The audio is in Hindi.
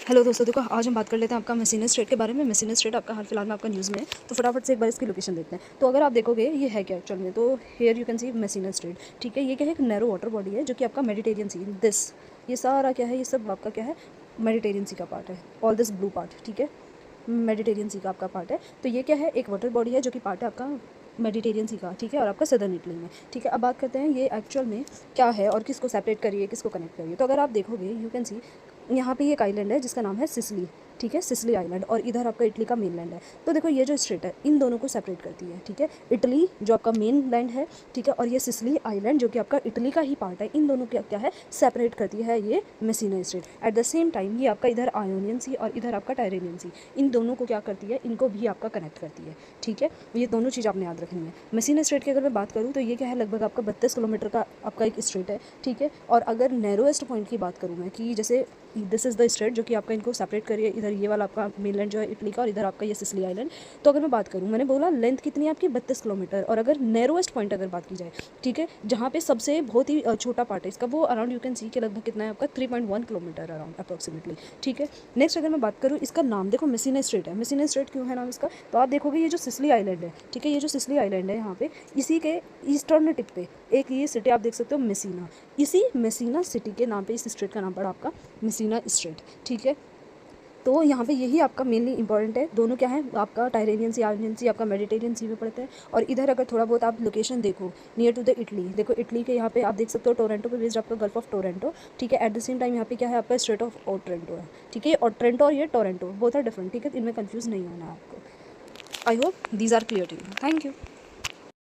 हेलो दोस्तों, देखो आज हम बात कर लेते हैं आपका मेसिना स्ट्रेट के बारे में। मेसिना स्ट्रेट आपका हाल फिलहाल में आपका न्यूज़ में है, तो फटाफट से एक बार इसकी लोकेशन देखते हैं। तो अगर आप देखोगे ये है क्या एक्चुअल में, तो here you can see Messina strait. ठीक है, ये क्या है, एक नैरो वाटर बॉडी है जो कि आपका मेडिटेरियन सी दिस, ये सारा क्या है, ये सब आपका क्या है, मेडिटेरियन सी का पार्ट है। ऑल दिस ब्लू पार्ट, ठीक है, मेडिटेरियन सी का आपका पार्ट है। तो ये क्या है, एक वाटर बॉडी है जो कि पार्ट है आपका मेडिटेरियन सी का, ठीक है, और आपका सदर्न इटली में। ठीक है, अब बात करते हैं ये एक्चुअल में क्या है और किसको सेपरेट करिए, किसको कनेक्ट करिए। तो अगर आप देखोगे यू कैन सी यहाँ पे एक आइलैंड है जिसका नाम है सिसिली। ठीक है, सिसिली आइलैंड, और इधर आपका इटली का मेन लैंड है। तो देखो ये जो स्ट्रेट है इन दोनों को सेपरेट करती है। ठीक है, इटली जो आपका मेन लैंड है, ठीक है, और ये सिसिली आइलैंड जो कि आपका इटली का ही पार्ट है, इन दोनों को क्या है, सेपरेट करती है ये Messina straight. At the same time ये आपका इधर आयोनियन सी और इधर आपका टायरेनियन सी, इन दोनों को क्या करती है, इनको भी आपका कनेक्ट करती है। ठीक है, ये दोनों चीज़ आपने याद रखनी है। मेसिना स्ट्रेट की अगर मैं बात करूँ तो ये क्या है, लगभग आपका 32 किलोमीटर का आपका एक स्ट्रेट है। ठीक है, और अगर नैरोएस्ट पॉइंट की बात करूँ मैं, कि जैसे दिस इज़ द स्ट्रेट जो कि आपका इनको सेपरेट करिए, इधर ये वाला आपका मेनलैंड जो है इटली का, और इधर आपका ये सिसिली आइलैंड। तो अगर मैं बात करूँ, मैंने बोला लेंथ कितनी है आपकी 32 किलोमीटर, और अगर नैरोएस्ट पॉइंट अगर बात की जाए, ठीक है, जहाँ पे सबसे बहुत ही छोटा पार्ट है इसका, वो अराउंड यू कैन सी के लगभग कितना है आपका 3.1 किलोमीटर अराउंड अप्रॉक्सीमेटली। ठीक है, नेक्स्ट अगर मैं बात करूँ, इसका नाम देखो मेसिना स्ट्रेट है। मेसिना स्ट्रेट क्यों है नाम इसका, तो आप देखोगे ये जो सिसिली आइलैंड है, ठीक है, ये जो सिसिली आइलैंड है यहाँ पे, इसी के ईस्टर्न टिप पे एक ये सिटी आप देख सकते हो मेसिना, इसी मेसिना सिटी के नाम पे इस स्ट्रेट का नाम पड़ा आपका मेसिना स्ट्रेट। ठीक है, तो यहाँ पे यही आपका मेनली इंपॉर्टेंट है। दोनों क्या है आपका, टायरेनियन सी, आयोनियन सी, आपका मेडिटेरियन सी में पड़ते हैं। और इधर अगर थोड़ा बहुत आप लोकेशन देखो नियर टू द इटली, देखो इटली के यहाँ पे आप देख सकते हो टोरंटो पे बेस्ड आपका गल्फ ऑफ टोरंटो। ठीक है, एट द सेम टाइम यहाँ पे क्या है आपका स्ट्रेट ऑफ ओट्रेंटो है। ठीक है, और ट्रेंटो और ये टोरंटो बोथ आर डिफरेंट। ठीक है, इनमें कन्फ्यूज़ नहीं होना है आपको। I hope these are clear to you. Thank you.